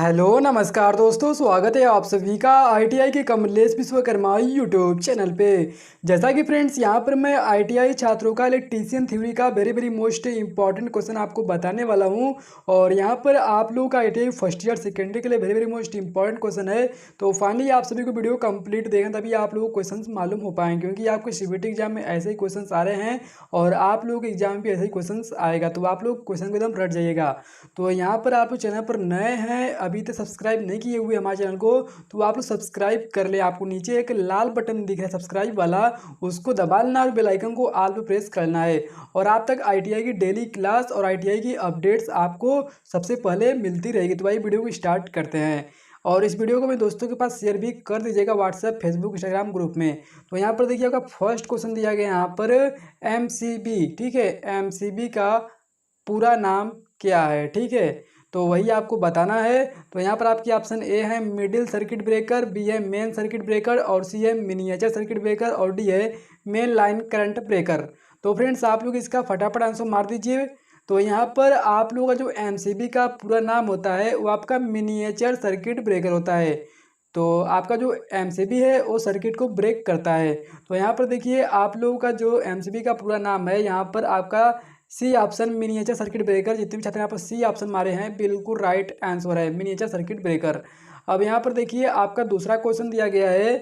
Hello नमस्कार दोस्तों, स्वागत है आप सभी का आईटीआई के कमलेश विश्वकर्मा यूट्यूब चैनल पे। जैसा कि फ्रेंड्स यहाँ पर मैं आईटीआई छात्रों का इलेक्ट्रीशियन थ्योरी का वेरी मोस्ट इंपॉर्टेंट क्वेश्चन आपको बताने वाला हूँ। और यहाँ पर आप लोगों का ITI first year second year के लिए वेरी मोस्ट इंपॉर्टेंट क्वेश्चन है। तो फाइनली आप सभी को वीडियो कंप्लीट देखें तभी आप लोगों को क्वेश्चन मालूम हो पाएंगे, क्योंकि आपके सीबीटी एग्जाम में ऐसे ही क्वेश्चन आ रहे हैं और आप लोगों के एग्जाम में भी ऐसे ही क्वेश्चन आएगा। तो आप लोग क्वेश्चन को एकदम रट जाइएगा। तो यहाँ पर आप लोग चैनल पर नए हैं, अभी तक सब्सक्राइब नहीं किए हुए हमारे चैनल को, तो आप लोग सब्सक्राइब कर ले। आपको नीचे एक लाल बटन दिख रहा है सब्सक्राइब वाला, उसको दबा लेना और बेल आइकन को ऑल पे प्रेस करना है। और आप तक आईटीआई की डेली क्लास और आईटीआई की अपडेट्स आपको सबसे पहले मिलती रहेगी। तो भाई वीडियो को स्टार्ट करते हैं। और इस वीडियो को मेरे दोस्तों के पास शेयर भी कर दीजिएगा व्हाट्सएप, फेसबुक, इंस्टाग्राम ग्रुप में। तो यहाँ पर देखिए आपका फर्स्ट क्वेश्चन दिया गया यहाँ पर एमसीबी, ठीक है। एमसीबी का पूरा नाम क्या है, ठीक है। तो वही आपको बताना है। तो यहाँ पर आपकी ऑप्शन ए है मिडिल सर्किट ब्रेकर, बी है मेन सर्किट ब्रेकर, और सी है मिनिएचर सर्किट ब्रेकर, और डी है मेन लाइन करंट ब्रेकर। तो फ्रेंड्स आप लोग इसका फटाफट आंसर मार दीजिए। तो यहाँ पर आप लोगों का जो एमसीबी का पूरा नाम होता है वो आपका मिनिएचर सर्किट ब्रेकर होता है। तो आपका जो एमसीबी है वो सर्किट को ब्रेक करता है। तो यहाँ पर देखिए आप लोगों का जो एमसीबी का पूरा नाम है, यहाँ पर आपका C option miniature circuit breaker. जितने भी छात्र यहाँ पर सी ऑप्शन मारे हैं बिल्कुल राइट आंसर है मिनिएचर सर्किट ब्रेकर। अब यहाँ पर देखिए आपका दूसरा क्वेश्चन दिया गया है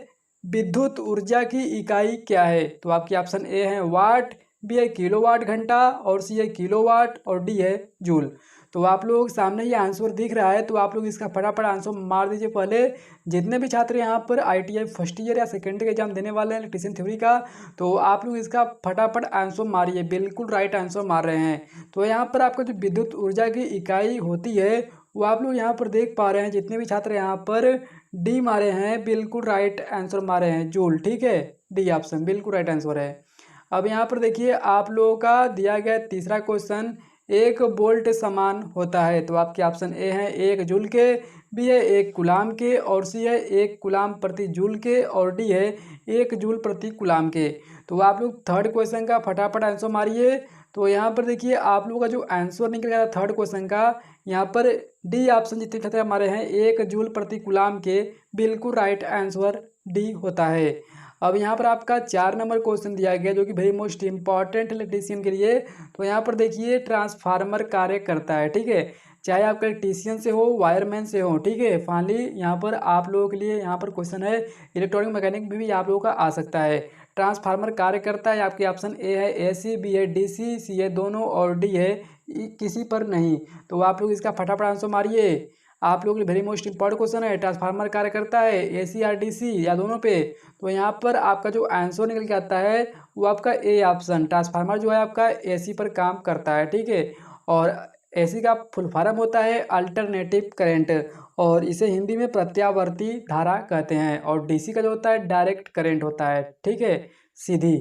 विद्युत ऊर्जा की इकाई क्या है। तो आपकी ऑप्शन ए है वाट, बी है किलोवाट घंटा, और सी है किलोवाट, और डी है जूल। तो आप लोग सामने ये आंसर दिख रहा है, तो आप लोग इसका फटाफट आंसर मार दीजिए पहले। जितने भी छात्र यहाँ पर आईटीआई फर्स्ट ईयर या सेकेंड ईयर एग्जाम देने वाले हैं इलेक्ट्रीशियन थ्योरी का, तो आप लोग इसका फटाफट आंसर मारिए, बिल्कुल राइट आंसर मार रहे हैं। तो यहाँ पर आपका जो विद्युत ऊर्जा की इकाई होती है वो आप लोग यहाँ पर देख पा रहे हैं। जितने भी छात्र यहाँ पर डी मारे हैं बिल्कुल राइट आंसर मारे हैं, जूल, ठीक है। डी ऑप्शन बिल्कुल राइट आंसर है। अब यहाँ पर देखिए आप लोगों का दिया गया तीसरा क्वेश्चन एक वोल्ट समान होता है। तो आपके ऑप्शन ए है एक जूल के, बी है एक कुलाम के, और सी है एक कुलाम प्रति जूल के, और डी है एक जूल प्रति कुलाम के। तो आप लोग थर्ड क्वेश्चन का फटाफट आंसर मारिए। तो यहाँ पर देखिए आप लोगों का जो आंसर निकल गया थर्ड क्वेश्चन का, यहाँ पर डी ऑप्शन जितने छात्र हमारे हैं एक जूल प्रति कुलाम के, बिल्कुल राइट आंसर डी होता है। अब यहाँ पर आपका 4 नंबर क्वेश्चन दिया गया जो कि वेरी मोस्ट इंपॉर्टेंट इलेक्ट्रीशियन के लिए। तो यहाँ पर देखिए ट्रांसफार्मर कार्य करता है, ठीक है। चाहे आप इलेक्ट्रीशियन से हो, वायरमैन से हो, ठीक है। फाइनली यहाँ पर आप लोगों के लिए यहाँ पर क्वेश्चन है इलेक्ट्रॉनिक मैकेनिक में भी आप लोगों का आ सकता है। ट्रांसफार्मर कार्य करता है, आपके ऑप्शन ए है एसी, बी है डीसी, सी है दोनों, और डी है किसी पर नहीं। तो आप लोग इसका फटाफट आंसर मारिए। आप लोग वेरी मोस्ट इंपॉर्टेंट क्वेश्चन है, ट्रांसफार्मर कार्य करता है एसी या डीसी या दोनों पे। तो यहाँ पर आपका जो आंसर निकल के आता है वो आपका ए ऑप्शन, ट्रांसफार्मर जो है आपका एसी पर काम करता है, ठीक है। और एसी का फुल फॉर्म होता है अल्टरनेटिव करंट, और इसे हिंदी में प्रत्यावर्ती धारा कहते हैं। और डीसी का जो होता है डायरेक्ट करंट होता है, ठीक है, सीधी।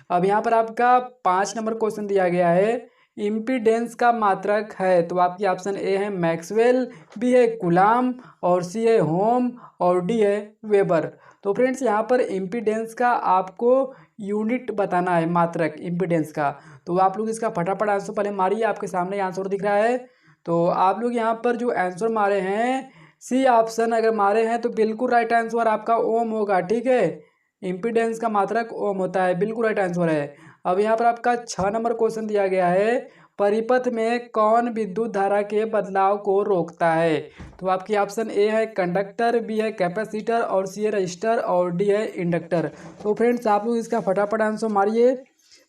अब यहाँ पर आपका 5 नंबर क्वेश्चन दिया गया है इम्पीडेंस का मात्रक है। तो आपकी ऑप्शन ए है मैक्सवेल, बी है कूलाम, और सी है होम, और डी है वेबर। तो फ्रेंड्स यहाँ पर इम्पीडेंस का आपको यूनिट बताना है, मात्रक इम्पीडेंस का। तो आप लोग इसका फटाफट आंसर पहले मारिए, आपके सामने आंसर दिख रहा है। तो आप लोग यहाँ पर जो आंसर मारे हैं सी ऑप्शन अगर मारे हैं तो बिल्कुल राइट आंसर आपका ओम होगा, ठीक है। इम्पीडेंस का मात्रक ओम होता है, बिल्कुल राइट आंसर है। अब यहाँ पर आपका 6 नंबर क्वेश्चन दिया गया है परिपथ में कौन विद्युत धारा के बदलाव को रोकता है। तो आपकी ऑप्शन ए है कंडक्टर, बी है कैपेसिटर, और सी है रजिस्टर, और डी है इंडक्टर। तो फ्रेंड्स आप लोग इसका फटाफट आंसर मारिए।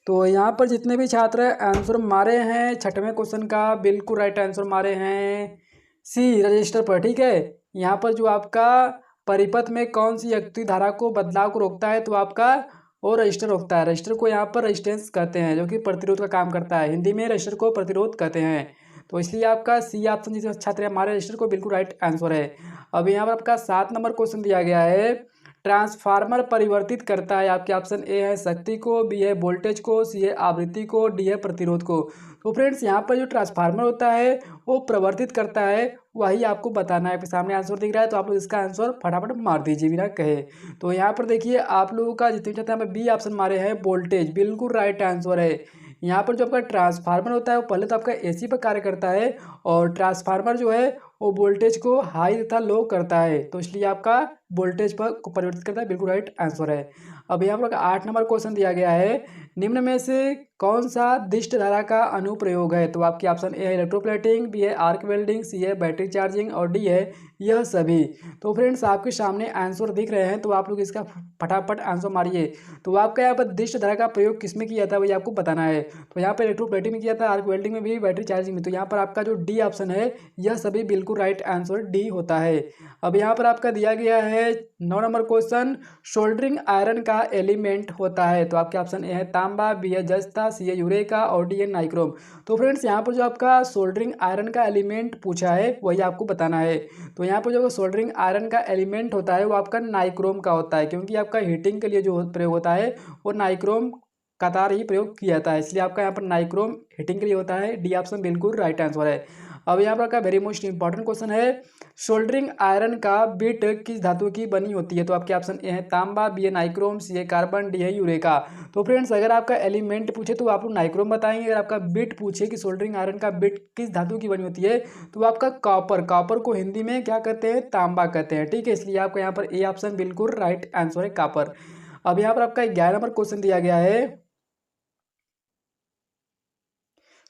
तो यहाँ पर जितने भी छात्र आंसर मारे हैं छठवें क्वेश्चन का बिल्कुल राइट आंसर मारे हैं सी रजिस्टर पर, ठीक है। यहाँ पर जो आपका परिपथ में कौन सी युक्ति धारा को बदलाव को रोकता है, तो आपका वो रजिस्टर रोकता है। रजिस्टर को यहाँ पर रेजिस्टेंस कहते हैं, जो कि प्रतिरोध का काम करता है। हिंदी में रजिस्टर को प्रतिरोध कहते हैं। तो इसलिए आपका सी ऑप्शन जिसे छात्र हमारे रजिस्टर को बिल्कुल राइट आंसर है। अब यहाँ पर आपका 7 नंबर क्वेश्चन दिया गया है ट्रांसफार्मर परिवर्तित करता है। आपके ऑप्शन ए है शक्ति को, बी है वोल्टेज को, सी है आवृत्ति को, डी है प्रतिरोध को। तो फ्रेंड्स यहाँ पर जो ट्रांसफार्मर होता है वो परिवर्तित करता है, वही आपको बताना है। आपके सामने आंसर दिख रहा है, तो आप लोग इसका आंसर फटाफट मार दीजिए बिना कहे। तो यहाँ पर देखिए आप लोगों का जितने छात्र यहाँ पर बी ऑप्शन मारे हैं वोल्टेज, बिल्कुल राइट आंसर है। यहाँ पर जो आपका ट्रांसफार्मर होता है वो पहले तो आपका एसी पर कार्य करता है, और ट्रांसफार्मर जो है वो वोल्टेज को हाई तथा लो करता है, तो इसलिए आपका वोल्टेज पर को परिवर्तित करता है। बिल्कुल राइट आंसर है। अब यहाँ पर 8 नंबर क्वेश्चन दिया गया है, निम्न में से कौन सा दिष्ट धारा का अनुप्रयोग है? तो आपकी ऑप्शन ए है इलेक्ट्रोप्लेटिंग, बी है आर्क वेल्डिंग, सी है बैटरी चार्जिंग और डी है यह सभी। तो फ्रेंड्स आपके सामने आंसर दिख रहे हैं, तो आप लोग इसका फटाफट आंसर मारिए। तो आपका यहाँ पर दिष्ट धारा का प्रयोग किसमें किया था वही आपको बताना है। तो यहाँ पर इलेक्ट्रोप्लेटिंग में किया था, आर्क वेल्डिंग में भी, बैटरी चार्जिंग में। तो यहाँ पर आपका जो डी ऑप्शन है यह सभी बिल्कुल राइट आंसर डी होता है। अब यहाँ पर आपका दिया गया है 9 नंबर क्वेश्चन, सोल्डरिंग आयरन का एलिमेंट होता है? तो आपके ऑप्शन ए है तांबा, बी है जस्ता, सी है यूरेका और डी है नाइक्रोम। तो फ्रेंड्स यहाँ पर जो आपका सोल्डरिंग आयरन का एलिमेंट पूछा है वही आपको बताना है। तो यहाँ पर जो सोल्डरिंग आयरन का एलिमेंट होता है वो आपका नाइक्रोम का होता है, क्योंकि आपका हीटिंग के लिए जो प्रयोग होता है वो नाइक्रोम का तार ही प्रयोग किया जाता है, इसलिए आपका यहाँ पर नाइक्रोम हीटिंग के लिए होता है। डी ऑप्शन बिल्कुल राइट आंसर है। अब यहाँ पर आपका वेरी मोस्ट इंपॉर्टेंट क्वेश्चन है, सोल्डरिंग आयरन का बिट किस धातु की बनी होती है? तो आपके ऑप्शन ए है तांबा, बी है नाइक्रोम, सी है कार्बन, डी है यूरेका। तो फ्रेंड्स अगर आपका एलिमेंट पूछे तो आप लोग नाइक्रोम बताएंगे, अगर आपका बिट पूछे कि सोल्डरिंग आयरन का बिट किस धातु की बनी होती है तो आपका कॉपर, कॉपर को हिंदी में क्या कहते हैं? तांबा कहते हैं। ठीक है, इसलिए आपका यहाँ पर ए ऑप्शन बिल्कुल राइट आंसर है, कॉपर। अब यहाँ पर आपका 11 नंबर क्वेश्चन दिया गया है,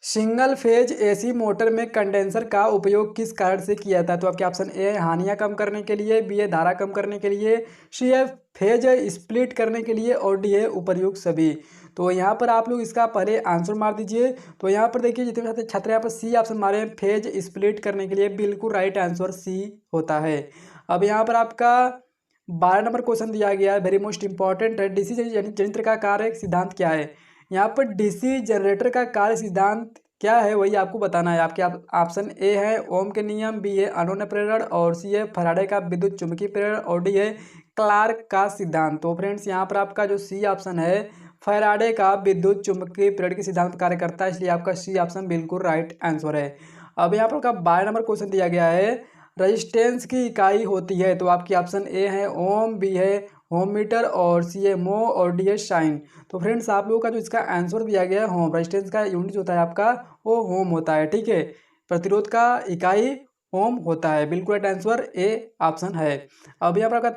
सिंगल फेज एसी मोटर में कंडेंसर का उपयोग किस कारण से किया जाता है? तो आपके ऑप्शन ए हानियां कम करने के लिए, बी है धारा कम करने के लिए, सी है फेज स्प्लिट करने के लिए और डी है उपर्युक्त सभी। तो यहाँ पर आप लोग इसका पहले आंसर मार दीजिए। तो यहाँ पर देखिए जितने छात्र यहाँ पर सी ऑप्शन मारे हैं फेज स्प्लिट करने के लिए, बिल्कुल राइट आंसर सी होता है। अब यहाँ पर आपका 12 नंबर क्वेश्चन दिया गया है, वेरी मोस्ट इंपॉर्टेंट है, डीसी जनरेटर का कार्य सिद्धांत क्या है? यहाँ पर डीसी जनरेटर का कार्य सिद्धांत क्या है वही आपको बताना है। आपके ऑप्शन ए है ओम के नियम, बी है अनोन प्रेरण और सी है फैराडे का विद्युत चुंबकीय प्रेरण और डी है क्लार्क का सिद्धांत। तो फ्रेंड्स यहाँ पर आपका जो सी ऑप्शन है फैराडे का विद्युत चुंबकीय प्रेरण के सिद्धांत पर कार्य करता है, इसलिए आपका सी ऑप्शन बिल्कुल राइट आंसर है। अब यहाँ पर आपका 12 नंबर क्वेश्चन दिया गया है, रजिस्टेंस की इकाई होती है? तो आपकी ऑप्शन ए है ओम, बी है होम मीटर और सी है मो और डी है शाइन। तो फ्रेंड्स आप लोगों का जो इसका आंसर दिया गया है होम, रेजिस्टेंस का यूनिट होता है आपका वो होम होता है। ठीक है, प्रतिरोध का इकाई ओम होता है, बिल्कुल राइट आंसर ए ऑप्शन है। अब यहाँ पर आपका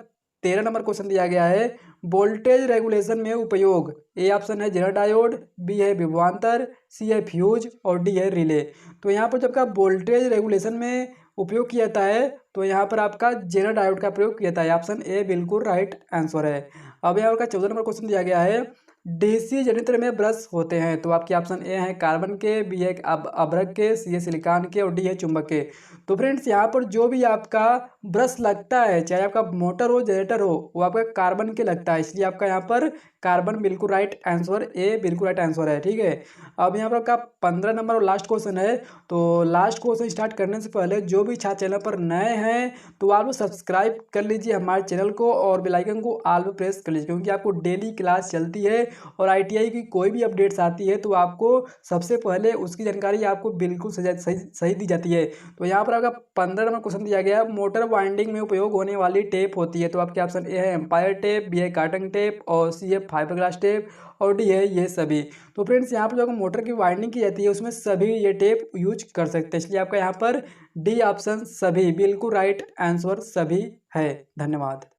13 नंबर क्वेश्चन दिया गया है, वोल्टेज रेगुलेशन में उपयोग? ए ऑप्शन है जेनर डायोड, बी है विभवांतर, सी है फ्यूज और डी है रिले। तो यहाँ पर जब का वोल्टेज रेगुलेशन में उपयोग किया जाता है तो यहाँ पर आपका जेनर डायोड का प्रयोग किया जाता है, ऑप्शन ए बिल्कुल राइट आंसर है। अब यहाँ का 14 नंबर क्वेश्चन दिया गया है, डीसी जनरेटर में ब्रश होते हैं? तो आपके ऑप्शन ए है कार्बन के, बी है अभ्रक के, सी है सिलिकॉन के और डी है चुंबक के। तो फ्रेंड्स यहाँ पर जो भी आपका ब्रश लगता है, चाहे आपका मोटर हो जनरेटर हो, वो आपका कार्बन के लगता है, इसलिए आपका यहाँ पर कार्बन बिल्कुल राइट आंसर, ए बिल्कुल राइट आंसर है। ठीक है, अब यहाँ पर आपका 15 नंबर और लास्ट क्वेश्चन है। तो लास्ट क्वेश्चन स्टार्ट करने से पहले जो भी छात्र चैनल पर नए हैं तो आप लोग सब्सक्राइब कर लीजिए हमारे चैनल को और बेल आइकन को ऑल पे प्रेस कर लीजिए, क्योंकि आपको डेली क्लास चलती है और आईटीआई की कोई भी अपडेट्स आती है तो आपको सबसे पहले उसकी जानकारी आपको बिल्कुल सही दी जाती है। तो यहाँ पर आपका 15 नंबर क्वेश्चन दिया गया, मोटर वाइंडिंग में उपयोग होने वाली टेप होती है? तो आपके ऑप्शन ए है एम्पायर टेप, बी है कार्टन टेप और सी है फाइबर ग्लास टेप और डी है ये सभी। तो फ्रेंड्स यहाँ पर जो मोटर की वाइंडिंग की जाती है उसमें सभी ये टेप यूज कर सकते हैं, इसलिए आपका यहाँ पर डी ऑप्शन सभी बिल्कुल राइट आंसर सभी है। धन्यवाद।